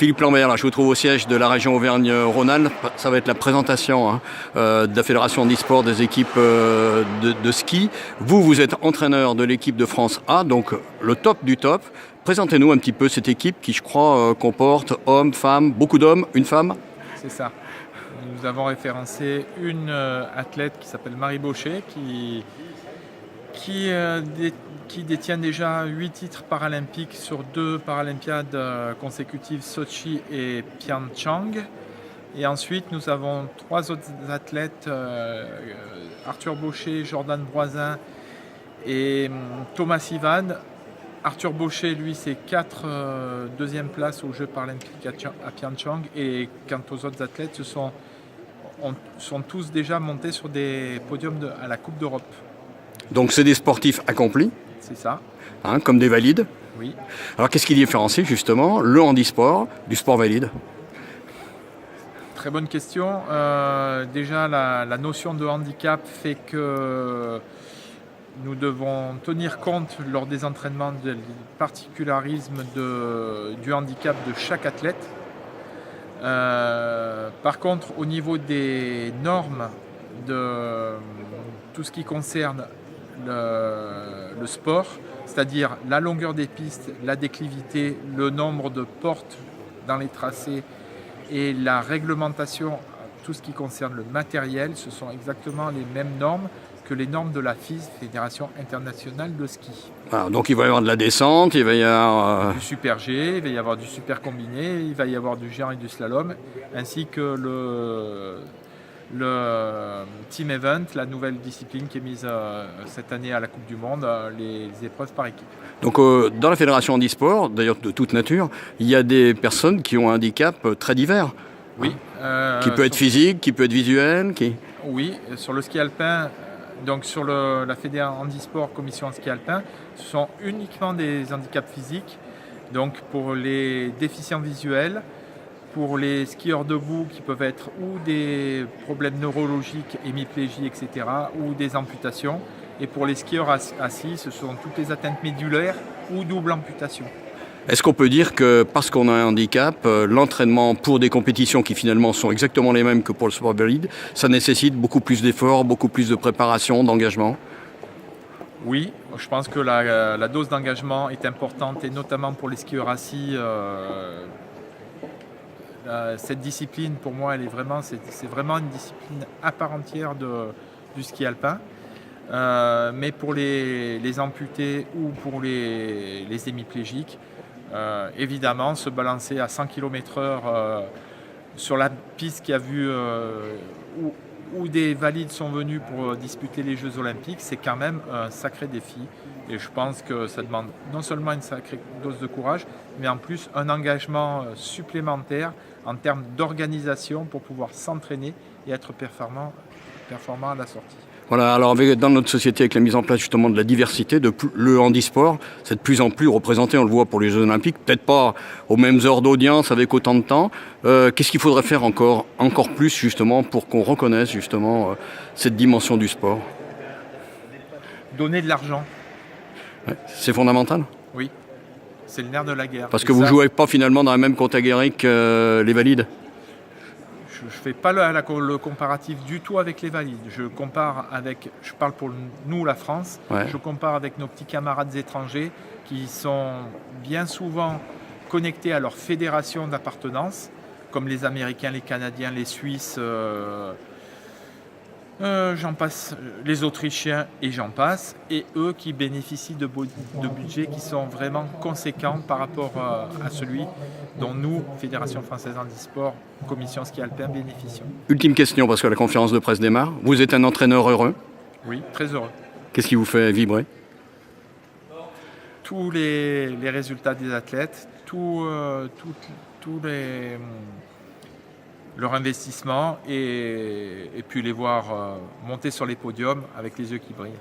Philippe Lambert, là, je vous trouve au siège de la région Auvergne-Rhône-Alpes. Ça va être la présentation de la Fédération d'e-sport des équipes de ski. Vous êtes entraîneur de l'équipe de France A, donc le top du top. Présentez-nous un petit peu cette équipe qui, je crois, comporte hommes, femmes, beaucoup d'hommes, une femme. C'est ça. Nous avons référencé une athlète qui s'appelle Marie Baucher, qui détient déjà 8 titres paralympiques sur 2 Paralympiades consécutives, Sochi et Pyeongchang. Et ensuite, nous avons 3 autres athlètes, Arthur Baucher, Jordan Broisin et Thomas Ivan. Arthur Baucher, lui, c'est 4 deuxièmes places aux Jeux paralympiques à Pyeongchang. Et quant aux autres athlètes, sont tous déjà montés sur des podiums à la Coupe d'Europe. Donc c'est des sportifs accomplis. C'est ça. Comme des valides. Oui. Alors qu'est-ce qui différencie justement le handisport du sport valide? Très bonne question. Déjà, la notion de handicap fait que nous devons tenir compte lors des entraînements du particularisme du handicap de chaque athlète. Par contre, au niveau des normes de tout ce qui concerne le sport, c'est-à-dire la longueur des pistes, la déclivité, le nombre de portes dans les tracés et la réglementation, tout ce qui concerne le matériel, ce sont exactement les mêmes normes que les normes de la FIS, Fédération internationale de ski. Ah, donc il va y avoir de la descente, il va y avoir... Du super G, il va y avoir du super combiné, il va y avoir du géant et du slalom, ainsi que le Team Event, la nouvelle discipline qui est mise cette année à la Coupe du Monde, les épreuves par équipe. Donc dans la Fédération handisport, d'ailleurs de toute nature, il y a des personnes qui ont un handicap très divers. Oui. Qui peut être physique, qui peut être visuel. Oui, sur le ski alpin, donc sur la Fédération handisport commission ski alpin, ce sont uniquement des handicaps physiques. Donc pour les déficients visuels, pour les skieurs debout qui peuvent être ou des problèmes neurologiques, hémiplégie, etc., ou des amputations. Et pour les skieurs assis, ce sont toutes les atteintes médulaires ou double amputation. Est-ce qu'on peut dire que parce qu'on a un handicap, l'entraînement pour des compétitions qui finalement sont exactement les mêmes que pour le sport valide, ça nécessite beaucoup plus d'efforts, beaucoup plus de préparation, d'engagement? Oui, je pense que la dose d'engagement est importante et notamment pour les skieurs assis. Cette discipline, pour moi, c'est vraiment une discipline à part entière du ski alpin. Mais pour les amputés ou pour les hémiplégiques, évidemment, se balancer à 100 km/h sur la piste qui a vu où des valides sont venus pour disputer les Jeux Olympiques, c'est quand même un sacré défi. Et je pense que ça demande non seulement une sacrée dose de courage, mais en plus un engagement supplémentaire en termes d'organisation pour pouvoir s'entraîner et être performant à la sortie. Voilà, alors dans notre société, avec la mise en place justement de la diversité, le handisport, c'est de plus en plus représenté, on le voit pour les Jeux Olympiques, peut-être pas aux mêmes heures d'audience avec autant de temps. Qu'est-ce qu'il faudrait faire encore plus justement pour qu'on reconnaisse justement cette dimension du sport? Donner de l'argent. Ouais, c'est fondamental? Oui, c'est le nerf de la guerre. Parce que vous ne jouez pas finalement dans la même catégorie que les valides? Je ne fais pas le comparatif du tout avec les valides. Je parle pour nous, la France, ouais. Je compare avec nos petits camarades étrangers qui sont bien souvent connectés à leur fédération d'appartenance, comme les Américains, les Canadiens, les Suisses, j'en passe, les Autrichiens et j'en passe, et eux qui bénéficient de budgets qui sont vraiment conséquents par rapport à celui dont nous, Fédération française handisport, commission ski alpin, bénéficions. Ultime question, parce que la conférence de presse démarre. Vous êtes un entraîneur heureux? Oui, très heureux. Qu'est-ce qui vous fait vibrer? Tous les résultats des athlètes, leur investissement et puis les voir monter sur les podiums avec les yeux qui brillent.